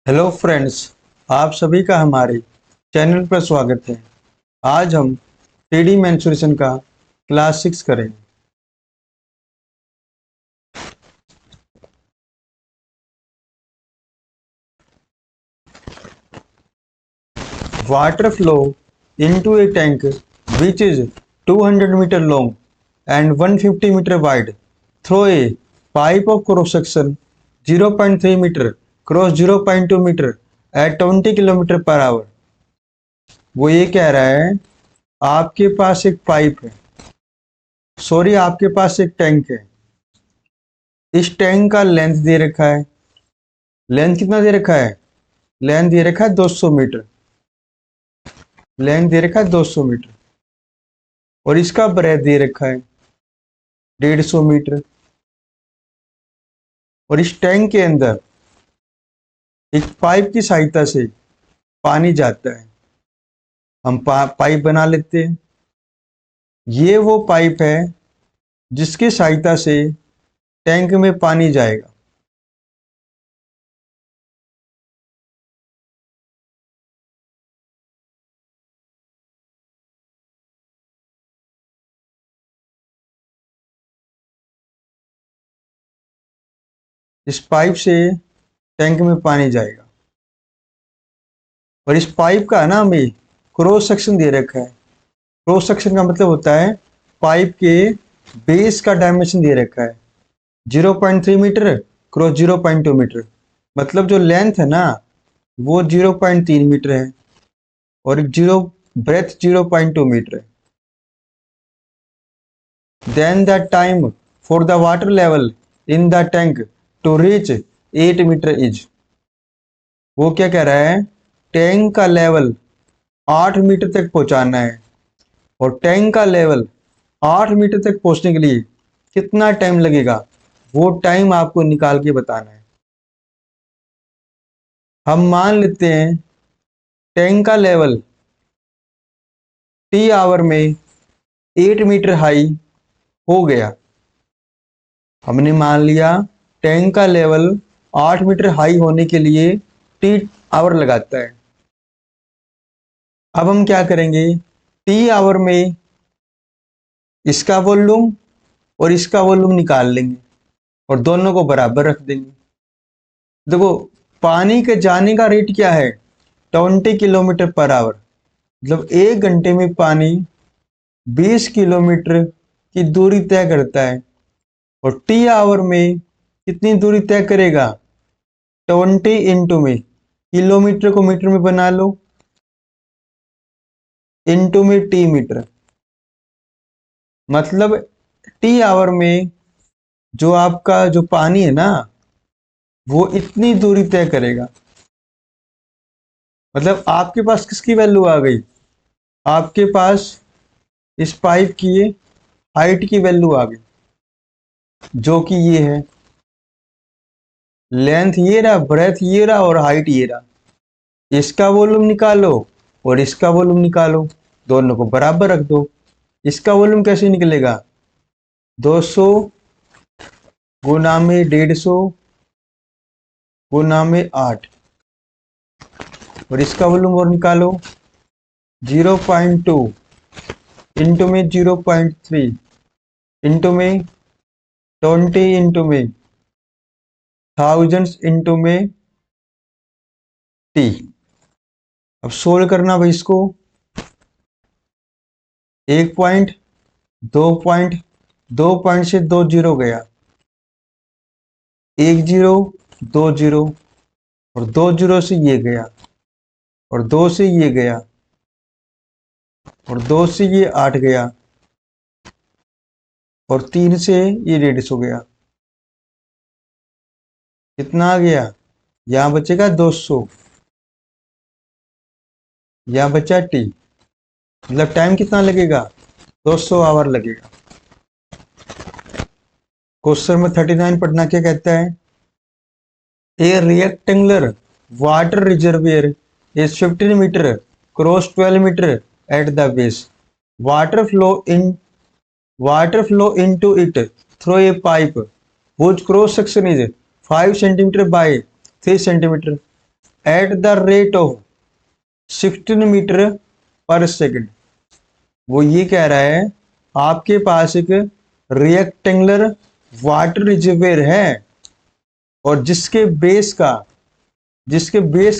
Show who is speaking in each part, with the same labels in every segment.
Speaker 1: Hello friends, आप सभी का हमारे चैनल पर स्वागत है। आज हम 3D मेंसुरेशन का क्लास 6 करेंगे। Water flow into a tank which is 200 meter long and 150 meter wide through a pipe of cross section 0.3 meter cross 0.2 meter at 20 kilometre per our. वो ये कह रहा है, आपके पास एक पाइप है, सॉरी आपके पास एक टैंक है। इस टैंक का लेंथ दे रखा है। लेंथ कितना दे रखा है? लेंथ दे रखा है 200 मीटर। लेंथ दे रखा है 200 मीटर और इसका ब्रेथ दे रखा है 150 मीटर। और इस टैंक के अंदर एक पाइप की सहायता से पानी जाता है। हम पाइप बना लेते हैं। ये वो पाइप है जिसकी सहायता से टैंक में पानी जाएगा। इस पाइप से टैंक में पानी जाएगा और इस पाइप का नाम ही क्रॉस सेक्शन दे रखा है। क्रॉस सेक्शन का मतलब होता है पाइप के बेस का डायमेंशन दे रखा है 0.3 मीटर क्रॉस 0.2 मीटर। मतलब जो लेंथ है ना वो 0.3 मीटर है और जीरो ब्रेथ 0.2 मीटर है। Then the time for the water level in the tank to reach 8 metre is. वो क्या कह रहा है, टैंक का लेवल 8 मीटर तक पहुंचाना है और टैंक का लेवल 8 मीटर तक पहुंचने के लिए कितना टाइम लगेगा वो टाइम आपको निकाल के बताना है। हम मान लेते हैं टैंक का लेवल टी आवर में 8 मीटर हाई हो गया। हमने मान लिया टैंक का लेवल 8 मीटर हाई होने के लिए टी आवर लगाता है। अब हम क्या करेंगे, टी आवर में इसका वॉल्यूम और इसका वॉल्यूम निकाल लेंगे और दोनों को बराबर रख देंगे। देखो, पानी के जाने का रेट क्या है, 20 किलोमीटर पर आवर। मतलब 1 घंटे में पानी 20 किलोमीटर की दूरी तय करता है और टी आवर में कितनी दूरी तय करेगा, 20 इंटू में, किलोमीटर को मीटर में बना लो, इंटू में टी मीटर। मतलब टी आवर में जो आपका जो पानी है ना वो इतनी दूरी तय करेगा। मतलब आपके पास किसकी वैल्यू आ गई, आपके पास इस पाइप की हाइट की वैल्यू आ गई जो कि ये है। लेंथ ये रहा, ब्रेथ ये रहा और हाइट ये रहा। इसका वॉल्यूम निकालो और इसका वॉल्यूम निकालो, दोनों को बराबर रख दो। इसका वॉल्यूम कैसे निकलेगा, 200 गुना में 150 गुना में 8 और इसका वॉल्यूम और निकालो 0.2 इंटू में 0.3 इंटू में 20 इंटू में थाउजेंड्स इंटू में टी। अब सोल्व करना भाई इसको। 1 पॉइंट 2 पॉइंट 2 पॉइंट से 2 जीरो गया, 1 जीरो 2 जीरो और 2 जीरो से ये गया और 2 से ये गया और 2 से ये 8 गया और 3 से ये 150 गया। कितना आ गया, यहां बचेगा 200, यहां बचा टी। मतलब टाइम कितना लगेगा, 200 आवर लगेगा। क्वेश्चन में 39 पढ़ना क्या कहता है, a rectangular water reservoir is 15 metre cross 12 metre at the base. Water flow into it through a pipe whose cross section is 5 centimeter by 3 centimeter। At the rate of 16 metre per second. वो ये कह रहा है आपके पास एक rectangular water reservoir है और जिसके बेस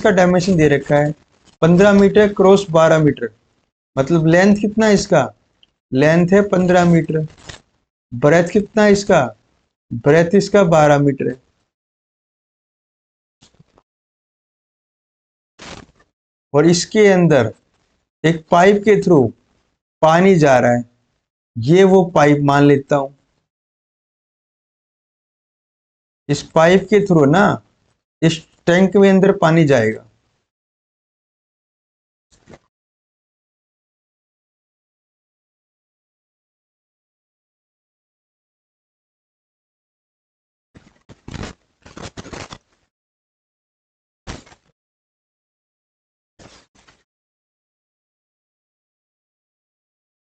Speaker 1: का डायमेंशन दे रखा है 15 मीटर क्रॉस 12 मीटर। मतलब लेंथ कितना है इसका? लेंथ है 15 मीटर। ब्रेथ कितना है इसका? ब्रेथ इसका 12 मीटर है। और इसके अंदर एक पाइप के थ्रू पानी जा रहा है। ये वो पाइप मान लेता हूं। इस पाइप के थ्रू ना इस टैंक में अंदर पानी जाएगा।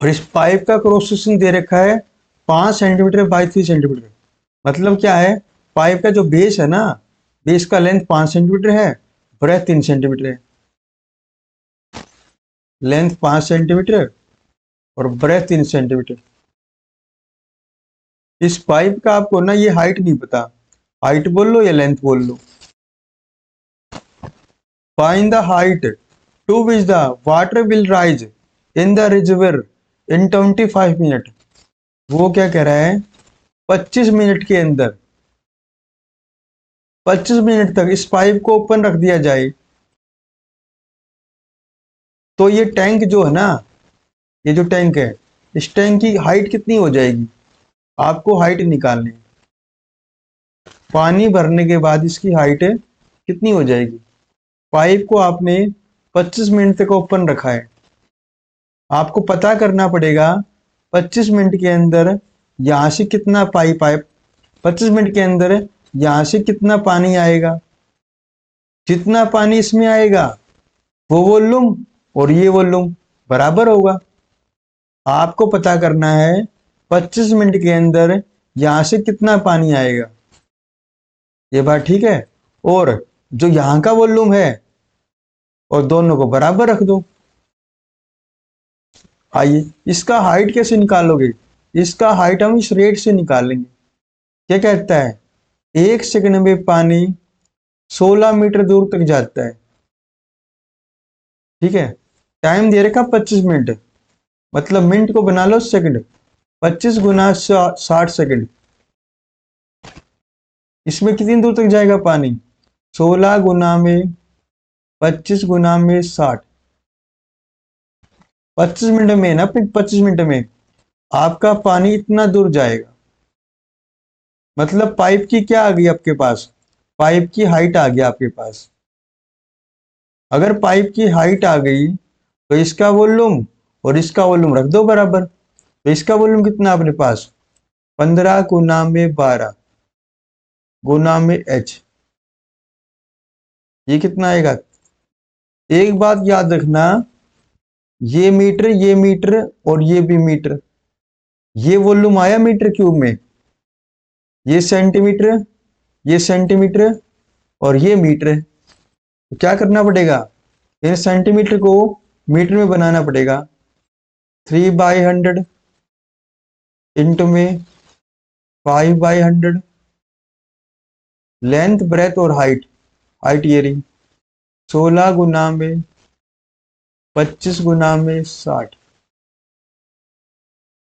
Speaker 1: और इस पाइप का क्रॉस सेक्शन दे रखा है 5 सेंटीमीटर बाई 3 सेंटीमीटर। मतलब क्या है? पाइप का जो बेस है ना, बेस का लेंथ 5 सेंटीमीटर है, ब्रेथ 3 सेंटीमीटर है। लेंथ 5 सेंटीमीटर और ब्रेथ 3 सेंटीमीटर। इस पाइप का आपको ना ये हाइट नहीं पता, हाइट बोल लो या लेंथ बोल लो। Find the height to which the water will rise in the reservoir in 25 minute. वो क्या कह रहा है? 25 मिनट के अंदर, 25 मिनट तक इस पाइप को ओपन रख दिया जाए तो ये टैंक जो है ना, ये जो टैंक है, इस टैंक की हाइट कितनी हो जाएगी? आपको हाइट निकालनी है। पानी भरने के बाद इसकी हाइट कितनी हो जाएगी? पाइप को आपने 25 मिनट तक ओपन रखा है। आपको पता करना पड़ेगा 25 मिनट के अंदर यहां से कितना पाइप आए, 25 मिनट के अंदर यहां से कितना पानी आएगा। जितना पानी इसमें आएगा वो वॉल्यूम और ये वॉल्यूम बराबर होगा। आपको पता करना है 25 मिनट के अंदर यहां से कितना पानी आएगा। ये बात ठीक है? और जो यहां का वॉल्यूम है और दोनों को बराबर रख दो। आइए इसका हाइट कैसे निकालोगे? इसका हाइट हम इस रेट से निकालेंगे। क्या कहता है? 1 सेकंड में पानी 16 मीटर दूर तक जाता है। ठीक है, टाइम दे रखा 25 मिनट, मतलब मिनट को बना लो सेकंड। 25 गुना 60 सेकंड, इसमें कितनी दूर तक जाएगा पानी? 16 गुना में 25 गुना में 60। 25 मिनट में ना, 25 मिनट में आपका पानी इतना दूर जाएगा। मतलब पाइप की क्या आ गई आपके पास? पाइप की हाइट आ गया आपके पास। अगर पाइप की हाइट आ गई तो इसका वॉल्यूम और इसका वॉल्यूम रख दो बराबर। तो इसका वॉल्यूम कितना अपने पास? 15 गुना में 12 गुना में h। ये कितना आएगा? एक बात याद रखना, ये मीटर और ये भी मीटर। ये वॉल्यूम आया मीटर क्यूब में, ये सेंटीमीटर और ये मीटर है। तो क्या करना पड़ेगा? इन सेंटीमीटर को मीटर में बनाना पड़ेगा। 3/100 इंटू में 5/100। लेंथ ब्रेथ और हाइट, हाइट ये रही 16 गुना में 25 गुना में 60।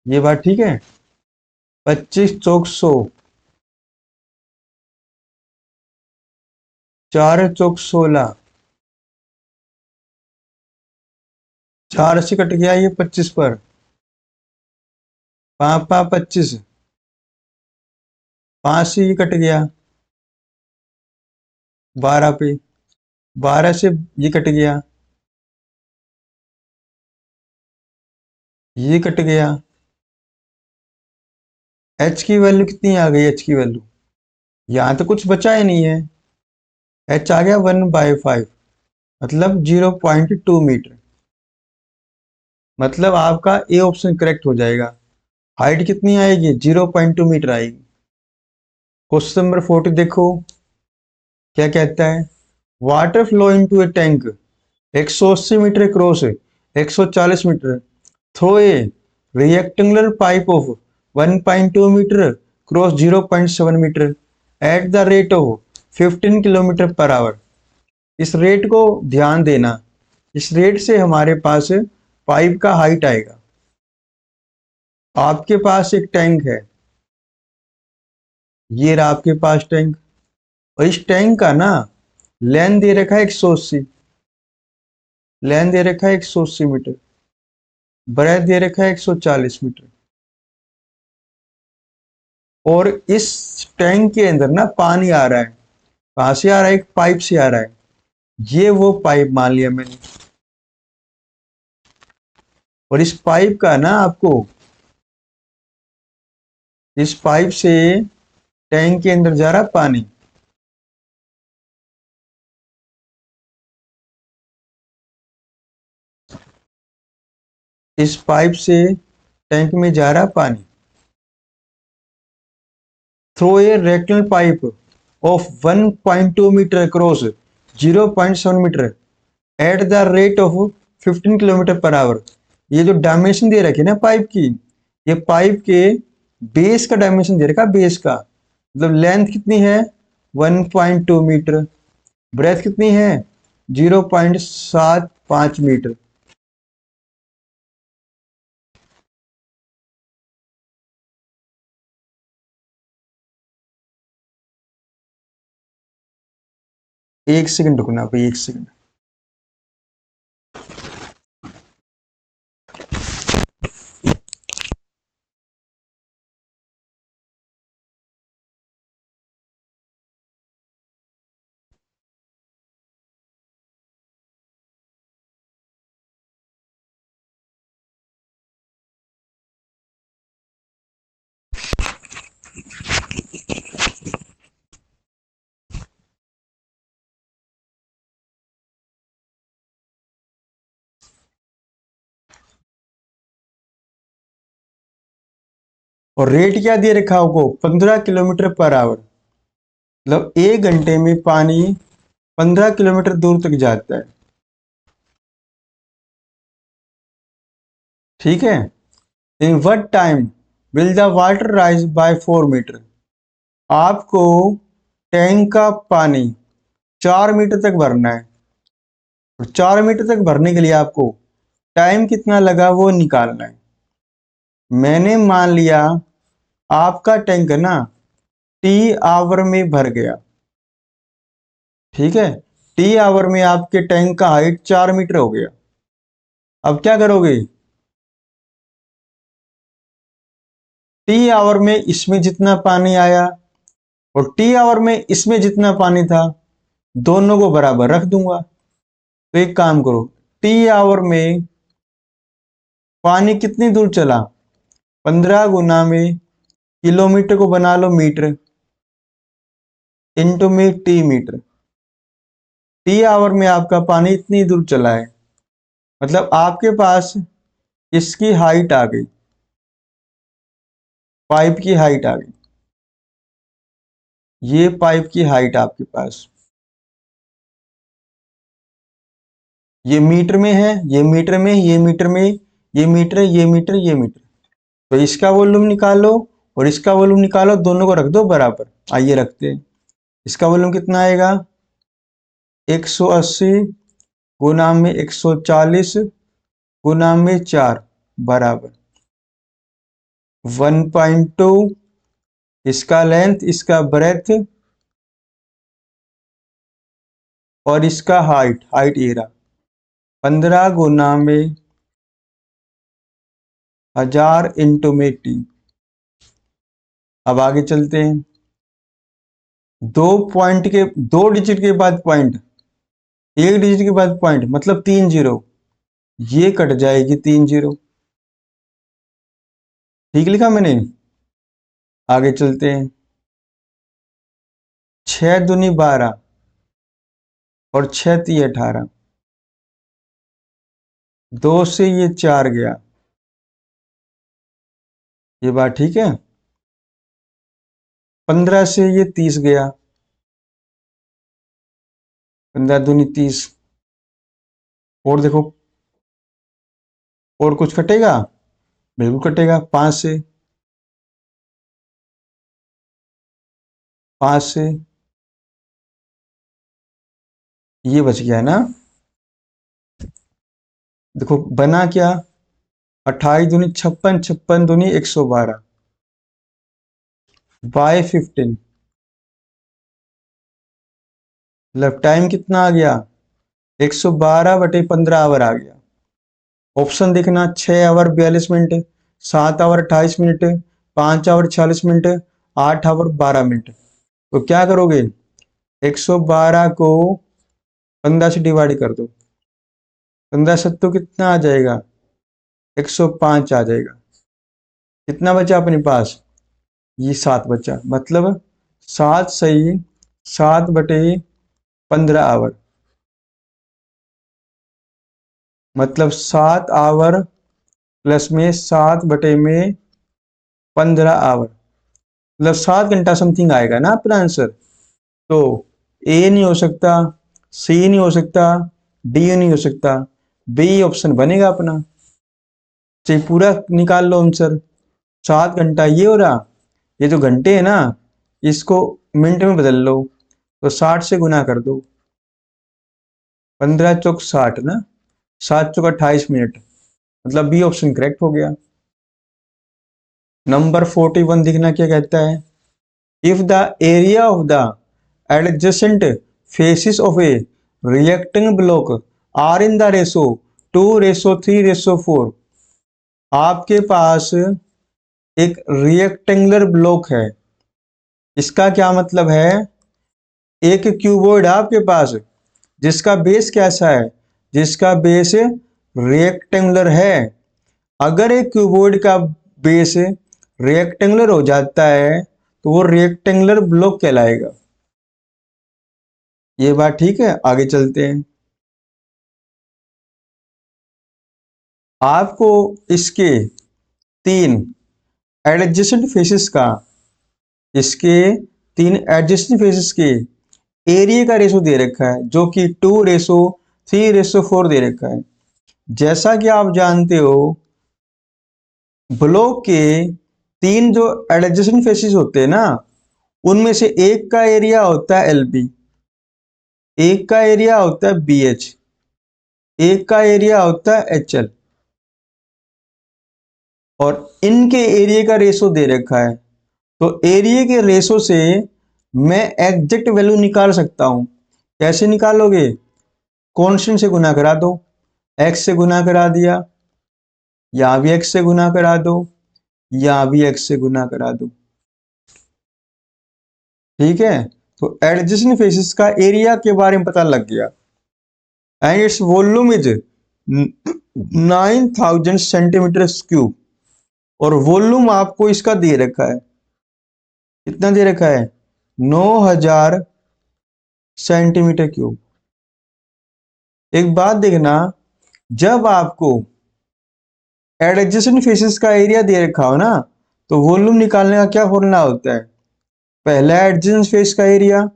Speaker 1: ये बात ठीक है? 25 चौक 100, 4 चौक 16, 4 से कट गया ये 25 पर, 5 25, 5 से ये कट गया 12 पे, 12 से ये कट गया, ये कट गया। h की वैल्यू कितनी आ गई? h की वैल्यू यहां तो कुछ बचा ही नहीं है। h आ गया 1/5, मतलब 0.2 मीटर। मतलब आपका ए ऑप्शन करेक्ट हो जाएगा। हाइट कितनी आएगी? 0.2 मीटर आएगी। क्वेश्चन नंबर 40 देखो क्या कहता है। Water flow into a tank 180 metre cross 140 metre through a rectangular pipe of 1.2 metre cross 0.7 metre at the rate of 15 kilometre per hour. इस रेट को ध्यान देना, इस रेट से हमारे पास पाइप का हाइट आएगा। आपके पास एक टैंक है, ये रहा आपके पास टैंक, और इस टैंक का ना लेंथ दे रखा है 180, लेंथ दे रखा है 180 मीटर, ब्रेथ दे रखा है 140 मीटर, और इस टैंक के अंदर ना पानी आ रहा है। कहां से आ रहा है? एक पाइप से आ रहा है। ये वो पाइप मान लिया मैंने, और इस पाइप का ना आपको, इस पाइप से टैंक के अंदर जा रहा पानी। इस पाइप से टैंक में जा रहा पानी। Through a rectangular pipe of 1.2 metre across 0.7 metre at the rate of 15 kilometre per hour. ये जो डायमेंशन दे रखे ना पाइप की, ये पाइप के बेस का डायमेंशन दे रखा, बेस का मतलब लेंथ कितनी है 1.2 मीटर, ब्रेथ कितनी है 0.75 मीटर। एक सेकंड रुकना भाई, एक सेकंड। और रेट क्या दे रखा होगा 15 किलोमीटर पर आवर, मतलब 1 घंटे में पानी 15 किलोमीटर दूर तक जाता है। ठीक है। In what time will the water rise by 4 metre. आपको टैंक का पानी 4 मीटर तक भरना है, और 4 मीटर तक भरने के लिए आपको टाइम कितना लगा वो निकालना है। मैंने मान लिया आपका टैंक ना टी आवर में भर गया। ठीक है, टी आवर में आपके टैंक का हाइट 4 मीटर हो गया। अब क्या करोगे, टी आवर में इसमें जितना पानी आया और टी आवर में इसमें जितना पानी था, दोनों को बराबर रख दूंगा। तो एक काम करो, टी आवर में पानी कितनी दूर चला, 15 गुना में किलोमीटर को बना लो मीटर, इंटू में टी मीटर। टी आवर में आपका पानी इतनी दूर चला है, मतलब आपके पास इसकी हाइट आ गई, पाइप की हाइट आ गई। ये पाइप की हाइट आपके पास, ये मीटर में है, ये मीटर में, ये मीटर में, ये मीटर, ये मीटर, ये मीटर। तो इसका वॉल्यूम निकालो और इसका वॉल्यूम निकालो, दोनों को रख दो बराबर। आइए रखते हैं। इसका वॉल्यूम कितना आएगा 180 गुना में 140 गुना में 4 बराबर 1.2। इसका लेंथ, इसका ब्रेथ और इसका हाइट, हाइट ये रहा 15 गुना में 1000 इंटू में टी। अब आगे चलते हैं। दो पॉइंट के, 2 डिजिट के बाद पॉइंट, 1 डिजिट के बाद पॉइंट, मतलब 3 जीरो, ये कट जाएगी 3 जीरो। ठीक लिखा मैंने। आगे चलते हैं। 6 दूनी 12 और 6 × 3 = 18, 2 से ये 4 गया, ये बात ठीक है। 15 से ये 30 गया, 15 दूनी 30। और देखो, और कुछ कटेगा? बिल्कुल कटेगा। 5 से, 5 से ये बच गया ना। देखो बना क्या? 28 दूनी 56, 56 दूनी 112, बाय 15। मतलब टाइम कितना आ गया? 112/15 आवर आ गया। ऑप्शन देखना, 6 hour 42 minute, 7 hour 28 minute, 5 hour 46 minute, 8 hour 12 minute. तो क्या करोगे? 112 को 15 से डिवाइड कर दो। 15 सत्तू कितना आ जाएगा? 105 आ जाएगा। कितना बचा अपने पास? ये 7 बचा। मतलब 7 सही 7/15 आवर। मतलब 7 आवर प्लस में 7/15 आवर, मतलब 7 घंटा समथिंग आएगा ना अपना आंसर। तो ए नहीं हो सकता, सी नहीं हो सकता, डी नहीं हो सकता, बी ऑप्शन बनेगा अपना। चाहिए पूरा निकाल लो आंसर। 7 घंटा ये हो रहा, ये जो घंटे है ना, इसको मिनट में बदल लो, तो 60 से गुना कर दो। 15 चौक 60 ना, 7 चौक 28 मिनट। मतलब बी ऑप्शन करेक्ट हो गया। नंबर 41 दिखना क्या कहता है? If the area of the adjacent faces of a rectangular block are in the ratio 2:3:4। आपके पास एक रिएक्टेंगुलर ब्लॉक है। इसका क्या मतलब है? एक क्यूबॉइड आपके पास जिसका बेस कैसा है? जिसका बेस रेक्टेंगुलर है। अगर एक क्यूबॉइड का बेस रेक्टेंगुलर हो जाता है तो वो रेक्टेंगुलर ब्लॉक कहलाएगा। ये बात ठीक है? आगे चलते हैं। आपको इसके 3 एडजेसेंट फेसेस का, इसके 3 एडजेसेंट फेसेस के एरिया का रेशो दे रखा है, जो कि 2:3:4 दे रखा है। जैसा कि आप जानते हो, ब्लॉक के 3 जो एडजेसेंट फेसेस होते हैं ना, उनमें से एक का एरिया होता है LB, एक का एरिया होता है BH, एक का एरिया होता है HL। और इनके एरिया का रेशो दे रखा है। तो एरिया के रेशो से मैं एग्जैक्ट वैल्यू निकाल सकता हूं। कैसे निकालोगे? कांस्टेंट से गुना करा दो। x से गुना करा दिया, यहां भी x से गुना करा दो, यहां भी x से गुना करा दो। ठीक है? तो एडजेसेंट फेसेस का एरिया के बारे में पता लग गया। And its volume is 9000 centimetre cube. और वॉल्यूम आपको इसका दे रखा है। कितना दे रखा है? 9000 सेंटीमीटर क्यूब। एक बात देखना, जब आपको एडजेसेंट फेसेस का एरिया दे रखा हो ना, तो वॉल्यूम निकालने का क्या फॉर्मूला होता है? पहला एडजेसेंट फेस का एरिया,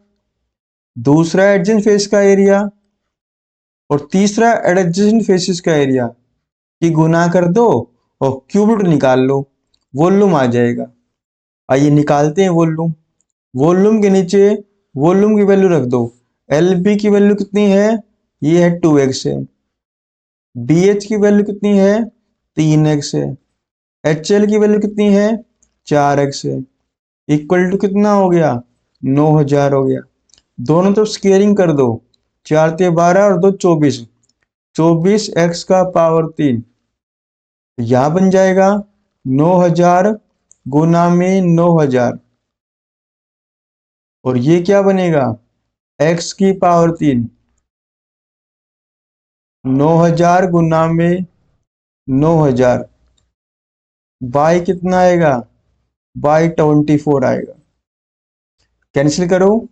Speaker 1: दूसरा एडजेसेंट फेस का एरिया, और तीसरा एडजेसेंट फेसेस का एरिया की गुना कर दो और क्यूब रूट निकाल लो, वॉल्यूम आ जाएगा। आइए निकालते हैं वॉल्यूम। वॉल्यूम के नीचे वॉल्यूम की वैल्यू रख दो। LB की वैल्यू कितनी है? ये है 2x है। BH की वैल्यू कितनी है? 3x है। HL की वैल्यू कितनी है? 4x है। इक्वल टू कितना हो गया? 9000 हो गया। दोनों तो स्केयरिंग कर दो। 4 ते 12 और 2 24, 24x का पावर 3। यह बन जाएगा 9000 गुना में 9000। और ये क्या बनेगा? x की पावर 3। 9000 गुना में 9000 बाई कितना आएगा? बाई 24 आएगा। कैंसिल करो।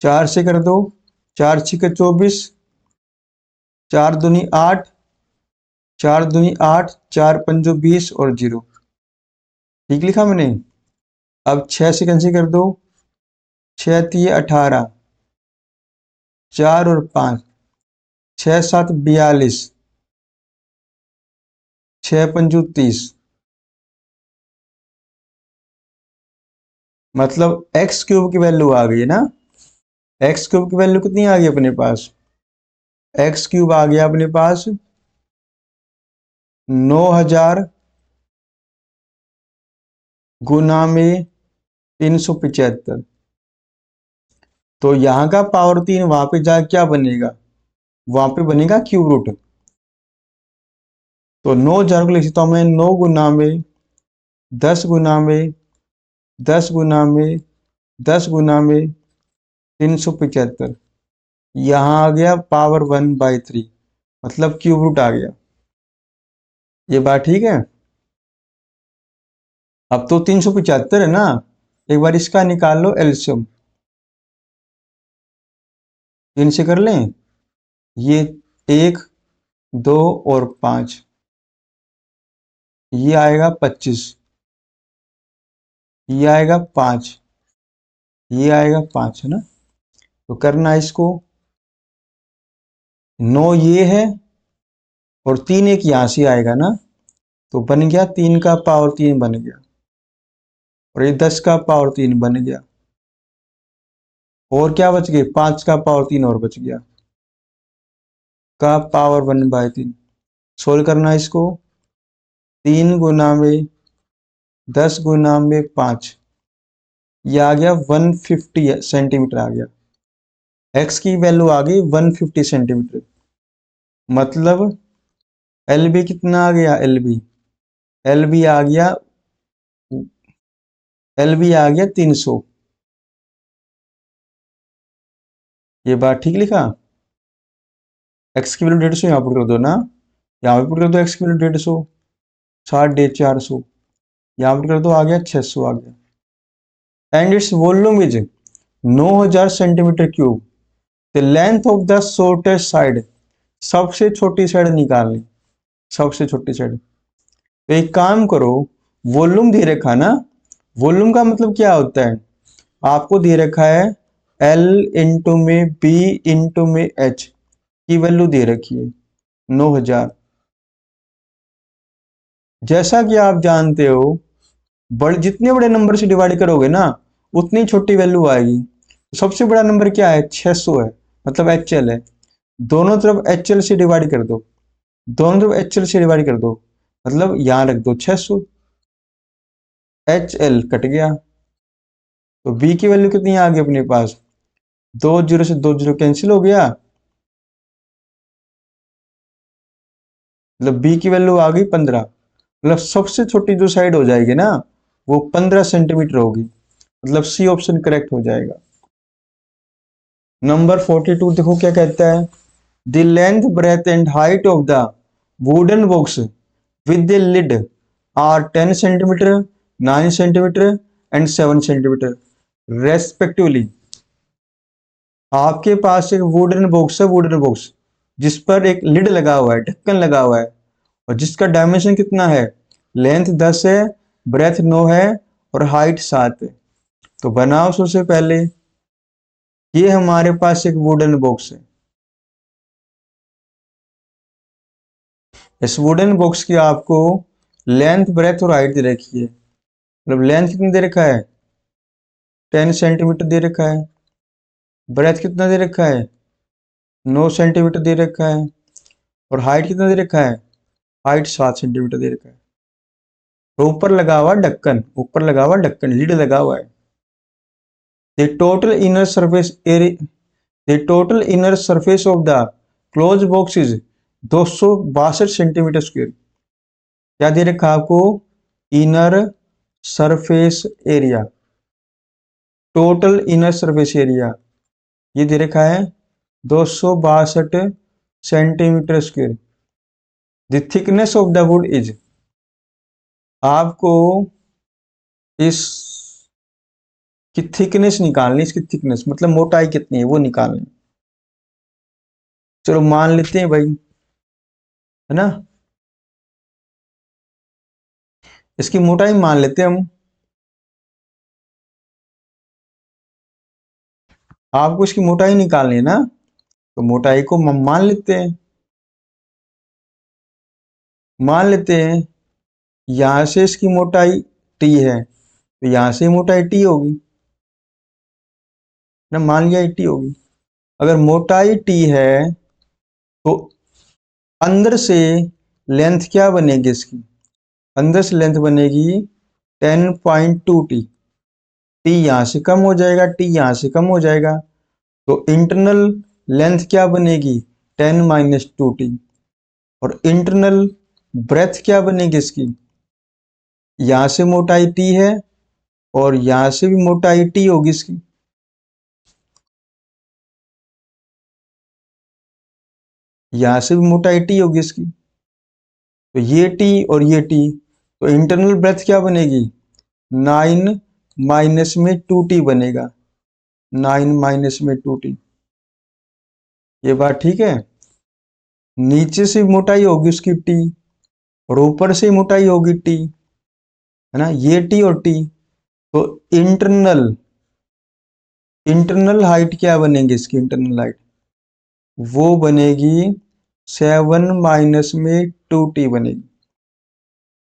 Speaker 1: 4 से कर दो। 4 छीके 24, 4 दूनी 8, 4 दूनी 8, 4 पंजो 20 और 0। ठीक लिखा मैंने। अब 6 से कैंसिल कर दो। 6 3 18, 4 और 5, 6 7 42, 6 पंजू 30। मतलब एक्स क्यूब की वैल्यू आ गई है ना। एक्स क्यूब की वैल्यू कितनी आ गई अपने पास? एक्स क्यूब आ गया अपने पास 9000 गुना में 375। तो यहाँ का पावर 3 वहां पे जा क्या बनेगा? वहां पे बनेगा क्यूब रूट। तो 9000 को लिख सकता हूं मैं 9 गुना में 10 गुना में 10 गुना में 10 गुना में 375। यहाँ आ गया पावर 1/3, मतलब क्यूब रूट आ गया। ये बात ठीक है। अब तो 375 है ना, एक बार इसका निकाल लो एलसीएम। इनसे कर लें, ये 1 2 और 5, ये आएगा 25, ये आएगा 5, ये आएगा 5, है ना। तो करना इसको, 9 ये है और 3 एक यहाँ से आएगा ना, तो बन गया 3 का पावर 3 बन गया, और ये 10 का पावर 3 बन गया। और क्या बच गए? 5 का पावर 3 और बच गया, का पावर 1/3। सोल्व करना इसको, 3 गुना में 10 गुना में 5, ये आ गया 150 सेंटीमीटर आ गया। एक्स की वैल्यू आ गई 150 सेंटीमीटर। मतलब एल बी कितना आ गया? एल बी, एल बी आ गया, एल बी आ गया 300। ये बात ठीक लिखा? एक्स की वैल्यू 150 यहाँ पुट कर दो ना, यहाँ पे पुट कर दो एक्स की वैल्यू 150, 60 डे 400, यहाँ पुट कर दो, आ गया 600 आ गया। And its volume is 9000 centimetre cube. The length of the shortest side, सबसे छोटी साइड निकालनी, सबसे छोटी साइड। तो एक काम करो, वॉल्यूम दे रखा ना, वॉल्यूम का मतलब क्या होता है? आपको दे रखा है एल इंटू में बी इंटू में एच की वैल्यू दे रखी है 9000। जैसा कि आप जानते हो, बड़े जितने बड़े नंबर से डिवाइड करोगे ना, उतनी छोटी वैल्यू आएगी। सबसे बड़ा नंबर क्या है? 600 है, मतलब एच एल है। दोनों तरफ एच एल से डिवाइड कर दो, दोनों तरफ एच एल से डिवाइड कर दो, मतलब यहां रख दो 600, एच एल कट गया। तो बी की वैल्यू कितनी आ गई अपने पास? 2 जीरो से 2 जीरो कैंसिल हो गया, मतलब बी की वैल्यू आ गई 15। मतलब सबसे छोटी जो साइड हो जाएगी ना, वो 15 सेंटीमीटर होगी, मतलब सी ऑप्शन करेक्ट हो जाएगा। नंबर 42 देखो क्या कहता है। The length breadth and height of the wooden box with the lid are 10 centimetre, 9 centimetre and 7 centimetre respectively. आपके पास एक वुडन बॉक्स है, वुडन बॉक्स जिस पर एक लिड लगा हुआ है, ढक्कन लगा हुआ है, और जिसका डायमेंशन कितना है? लेंथ 10 है, ब्रेथ 9 है और हाइट 7 है। तो बनाओ सबसे पहले, ये हमारे पास एक वुडन बॉक्स है। इस वुडन बॉक्स की आपको लेंथ ब्रेथ और हाइट दे रखी है। मतलब लेंथ कितनी दे रखा है? 10 सेंटीमीटर दे रखा है। ब्रेथ कितना दे रखा है? 9 सेंटीमीटर दे रखा है। और हाइट कितना दे रखा है? हाइट 7 सेंटीमीटर दे रखा है। तो ऊपर लगा हुआ ढक्कन, ऊपर लगा हुआ ढक्कन, लीड लगा हुआ है। The total inner surface area, the total inner surface of the close box is 262 centimetre square. क्या दे रखा है आपको? Inner surface area, total inner surface area ये दे रखा है 262 centimetre square. The thickness of the wood is, आपको इस की थिकनेस निकालनी, इसकी थिकनेस मतलब मोटाई कितनी है वो निकालनी। चलो मान लेते हैं भाई, है ना, इसकी मोटाई मान लेते हैं हम। आपको इसकी मोटाई निकालनी है ना, तो मोटाई को मान लेते हैं। मान लेते हैं यहां से इसकी मोटाई टी है, तो यहां से मोटाई टी होगी ना, मान लिया टी होगी। अगर मोटाई टी है तो अंदर से लेंथ क्या बनेगी इसकी, अंदर से लेंथ बनेगी 10.2 टी। टी यहाँ से कम हो जाएगा, टी यहाँ से कम हो जाएगा, तो इंटरनल लेंथ क्या बनेगी 10 - 2 टी। और इंटरनल ब्रेथ क्या बनेगी इसकी, यहाँ से मोटाई टी है और यहाँ से भी मोटाई टी होगी इसकी, यहाँ से भी मोटाई टी होगी इसकी, तो ये टी और ये टी, तो इंटरनल ब्रेथ क्या बनेगी 9 - 2 टी बनेगा, 9 - 2 टी। ये बात ठीक है। नीचे से मोटाई होगी उसकी टी और ऊपर से मोटाई होगी टी, है ना, ये टी और टी, तो इंटरनल इंटरनल हाइट क्या बनेगी इसकी, इंटरनल हाइट वो बनेगी 7 - 2 टी बनेगी।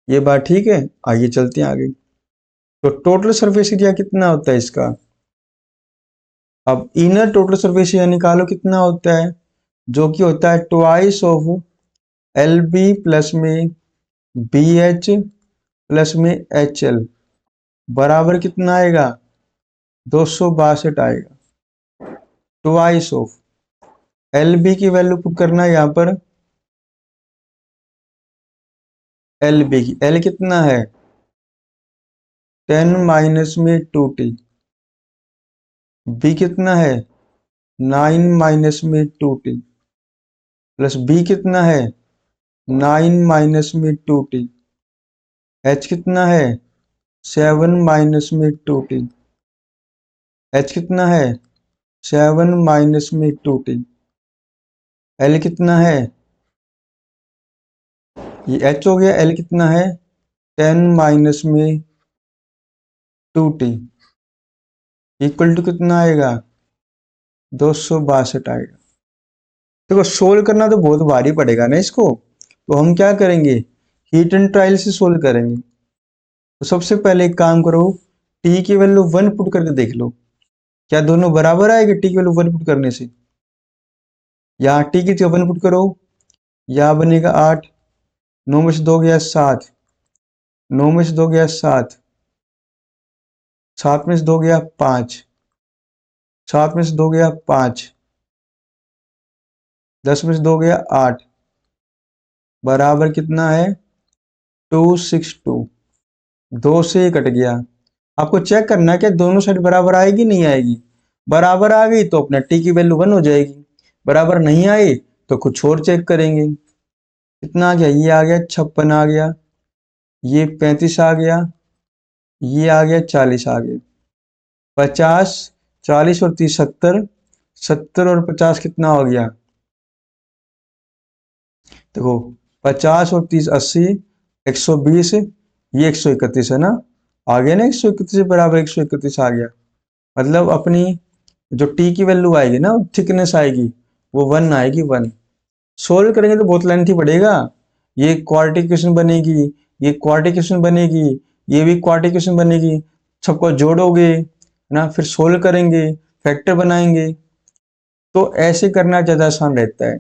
Speaker 1: ये बात ठीक है। आइए चलते हैं आगे। तो टोटल सरफेस एरिया कितना होता है इसका, अब इनर टोटल सरफेस एरिया निकालो कितना होता है, जो कि होता है twice of L B plus में बी एच प्लस में एच एल, बराबर कितना आएगा 262 आएगा। ट्वाइस ऑफ एल बी की वैल्यू पुट करना है यहाँ पर, एल बी की, एल कितना है 10 - 2 टी, बी कितना है 9 - 2 टी, प्लस बी कितना है 9 - 2 टी, एच कितना है 7 - 2 टी, एच कितना है 7 - 2 टी, एल कितना है, ये एच हो गया, एल कितना है 10 - 2 टी, इक्वल टू कितना आएगा 262 आएगा। देखो सोल्व करना तो बहुत भारी पड़ेगा ना इसको, तो हम क्या करेंगे हीट एंड ट्रायल से सोल्व करेंगे। तो सबसे पहले एक काम करो, टी की वैल्यू 1 पुट करके देख लो, क्या दोनों बराबर आएगी टी की वैल्यू 1 पुट करने से। यहाँ टी की जगह 1 पुट करो, यहाँ बनेगा 8, 9 में से 2 गया 7, 9 में से 2 गया 7, 7 में से 2 गया 5, 7 में से 2 गया 5, 10 में से 2 गया 8, बराबर कितना है 262। 2 से ये कट गया। आपको चेक करना है कि दोनों साइड बराबर आएगी नहीं आएगी, बराबर आ गई तो अपना टी की वैल्यू 1 हो जाएगी, बराबर नहीं आई तो कुछ और चेक करेंगे। कितना आ गया, ये आ गया 56 आ गया, ये 35 आ गया, ये आ गया 40 आ गया, 50, 40 और 30 70, 70 और 50 कितना हो गया, देखो 50 और 30 80, 120, ये 131 है ना, आ गया ना 131 बराबर 131 आ गया। मतलब अपनी जो टी की वैल्यू आएगी ना, थिकनेस आएगी वो 1 आएगी 1। सोल्व करेंगे तो बहुत लेंथी पड़ेगा, ये क्वाड्रेटिक इक्वेशन बनेगी, ये क्वाड्रेटिक इक्वेशन बनेगी, ये भी क्वाड्रेटिक इक्वेशन बनेगी, सबको जोड़ोगे ना, फिर सोल्व करेंगे, फैक्टर बनाएंगे, तो ऐसे करना ज़्यादा आसान रहता है।